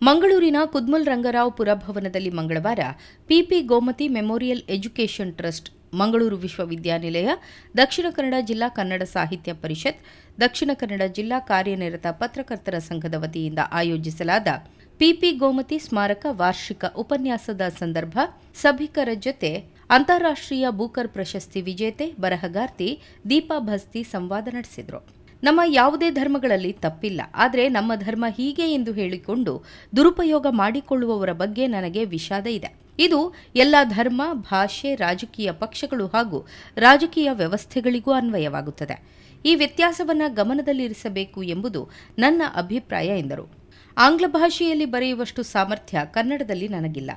ಮಂಗಳೂರಿನ ಕುದ್ಮಲ್ ರಂಗರಾವ್ ಪುರಭವನದಲ್ಲಿ ಮಂಗಳವಾರ P P Gomathi memorial education trust, Mangaluru ವಿಶ್ವವಿದ್ಯಾನಿಲಯ, ದಕ್ಷಿಣ ಕನ್ನಡ ಜಿಲ್ಲಾ ಕನ್ನಡ ಸಾಹಿತ್ಯ ಪರಿಷತ್, ದಕ್ಷಿಣ ಕನ್ನಡ ಜಿಲ್ಲಾ ಕಾರ್ಯನಿರತ ಪತ್ರಕರ್ತರ ಸಂಘದ ವತಿಯಿಂದ ಆಯೋಜಿಸಲಾದ ಪಿಪಿ ಗೋಮತಿ ಸ್ಮಾರಕ ವಾರ್ಷಿಕ ಉಪನ್ಯಾಸದ ಸಂದರ್ಭ ಸಭಿಕರ ಜೊತೆ ಅಂತಾರಾಷ್ಟ್ರೀಯ ಬೂಕರ್ ಪ್ರಶಸ್ತಿ ವಿಜೇತೆ ಬರಹಗಾರ್ತಿ ದೀಪಾ ಭಸ್ತಿ ಸಂವಾದ ನಡೆಸಿದರು. ನಮ್ಮ ಯಾವುದೇ ಧರ್ಮಗಳಲ್ಲಿ ತಪ್ಪಿಲ್ಲ, ಆದರೆ ನಮ್ಮ ಧರ್ಮ ಹೀಗೆ ಎಂದು ಹೇಳಿಕೊಂಡು ದುರುಪಯೋಗ ಮಾಡಿಕೊಳ್ಳುವವರ ಬಗ್ಗೆ ನನಗೆ ವಿಷಾದ ಇದೆ. ಇದು ಎಲ್ಲ ಧರ್ಮ, ಭಾಷೆ, ರಾಜಕೀಯ ಪಕ್ಷಗಳು ಹಾಗೂ ರಾಜಕೀಯ ವ್ಯವಸ್ಥೆಗಳಿಗೂ ಅನ್ವಯವಾಗುತ್ತದೆ. ಈ ವ್ಯತ್ಯಾಸವನ್ನು ಗಮನದಲ್ಲಿರಿಸಬೇಕು ಎಂಬುದು ನನ್ನ ಅಭಿಪ್ರಾಯ ಎಂದರು. ಆಂಗ್ಲ ಭಾಷೆಯಲ್ಲಿ ಬರೆಯುವಷ್ಟು ಸಾಮರ್ಥ್ಯ ಕನ್ನಡದಲ್ಲಿ ನನಗಿಲ್ಲ.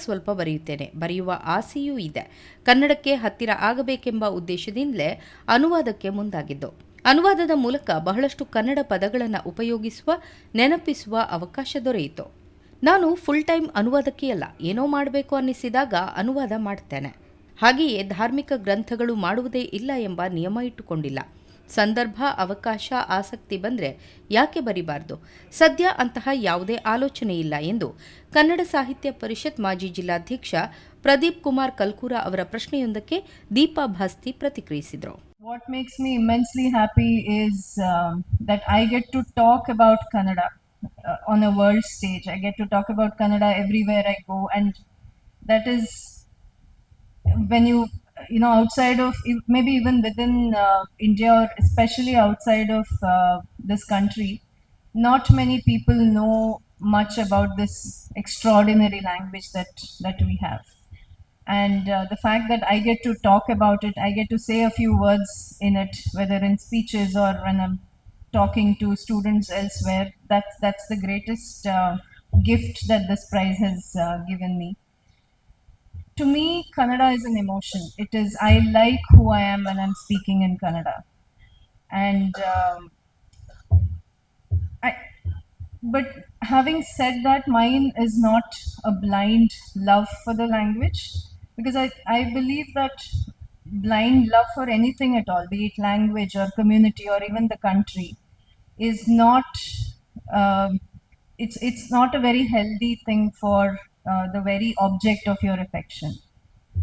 ಸ್ವಲ್ಪ ಬರೆಯುತ್ತೇನೆ. ಬರೆಯುವ ಆಸೆಯೂ ಇದೆ. ಕನ್ನಡಕ್ಕೆ ಹತ್ತಿರ ಆಗಬೇಕೆಂಬ ಉದ್ದೇಶದಿಂದಲೇ ಅನುವಾದಕ್ಕೆ ಮುಂದಾಗಿದ್ದು. ಅನುವಾದದ ಮೂಲಕ ಬಹಳಷ್ಟು ಕನ್ನಡ ಪದಗಳನ್ನು ಉಪಯೋಗಿಸುವ, ನೆನಪಿಸುವ ಅವಕಾಶ ದೊರೆಯಿತು. ನಾನು ಫುಲ್ ಟೈಮ್ ಅನುವಾದಕ್ಕೆ ಅಲ್ಲ, ಏನೋ ಮಾಡಬೇಕು ಅನ್ನಿಸಿದಾಗ ಅನುವಾದ ಮಾಡ್ತೇನೆ. ಹಾಗೆಯೇ ಧಾರ್ಮಿಕ ಗ್ರಂಥಗಳು ಮಾಡುವುದೇ ಇಲ್ಲ ಎಂಬ ನಿಯಮ ಇಟ್ಟುಕೊಂಡಿಲ್ಲ. ಸಂದರ್ಭ, ಅವಕಾಶ, ಆಸಕ್ತಿ ಬಂದರೆ ಯಾಕೆ ಬರಿಬಾರ್ದು? ಸದ್ಯ ಅಂತಹ ಯಾವುದೇ ಆಲೋಚನೆ ಇಲ್ಲ ಎಂದು ಕನ್ನಡ ಸಾಹಿತ್ಯ ಪರಿಷತ್ ಮಾಜಿ ಜಿಲ್ಲಾಧ್ಯಕ್ಷ ಪ್ರದೀಪ್ ಕುಮಾರ್ ಕಲ್ಕೂರ ಅವರ ಪ್ರಶ್ನೆಯೊಂದಕ್ಕೆ ದೀಪಾ ಭಾಸ್ತಿ ಪ್ರತಿಕ್ರಿಯಿಸಿದರು. What makes me immensely happy is that I get to talk about Kannada on a world stage. I get to talk about Kannada everywhere I go, and that is when you know, outside of maybe even within India, or especially outside of this country, not many people know much about this extraordinary language that we have. And the fact that I get to talk about it, I get to say a few words in it, whether in speeches or when I'm talking to students elsewhere, that's the greatest gift that this prize has given me. To me, Kannada is an emotion. It is, I like who I am when I'm speaking in Kannada. And but having said that, mine is not a blind love for the language, because I believe that blind love for anything at all, be it language or community or even the country, is not it's not a very healthy thing for the very object of your affection.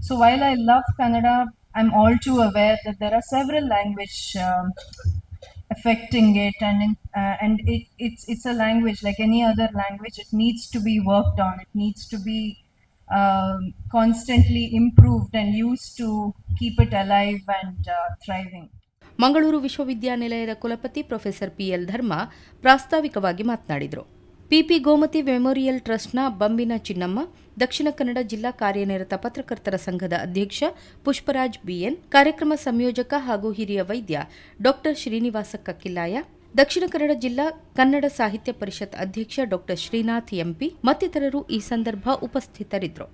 So while I love Kannada, I'm all too aware that there are several language affecting it, and it's a language like any other language. It needs to be worked on. It needs to be constantly improved and used to keep it alive and thriving. Mangaluru ವಿಶ್ವವಿದ್ಯಾನಿಲಯದ ಕುಲಪತಿ professor PL ಧರ್ಮ ಪ್ರಾಸ್ತಾವಿಕವಾಗಿ ಮಾತನಾಡಿದರು. ಪಿಪಿ Gomathi memorial ಟ್ರಸ್ಟ್ನ ಬಂಬಿನ ಚಿನ್ನಮ್ಮ, ದಕ್ಷಿಣ ಕನ್ನಡ ಜಿಲ್ಲಾ ಕಾರ್ಯನಿರತ ಪತ್ರಕರ್ತರ ಸಂಘದ ಅಧ್ಯಕ್ಷ ಪುಷ್ಪರಾಜ್ ಬಿಎನ್, ಕಾರ್ಯಕ್ರಮ ಸಂಯೋಜಕ ಹಾಗೂ ಹಿರಿಯ ವೈದ್ಯ ಡಾ ಶ್ರೀನಿವಾಸ ಕಕ್ಕಿಲ್ಲಾಯ, ದಕ್ಷಿಣ ಕನ್ನಡ ಜಿಲ್ಲಾ ಕನ್ನಡ ಸಾಹಿತ್ಯ ಪರಿಷತ್ ಅಧ್ಯಕ್ಷ ಡಾ ಶ್ರೀನಾಥ್ ಎಂಪಿ ಮತ್ತಿತರರು ಈ ಸಂದರ್ಭ ಉಪಸ್ಥಿತರಿದ್ದರು.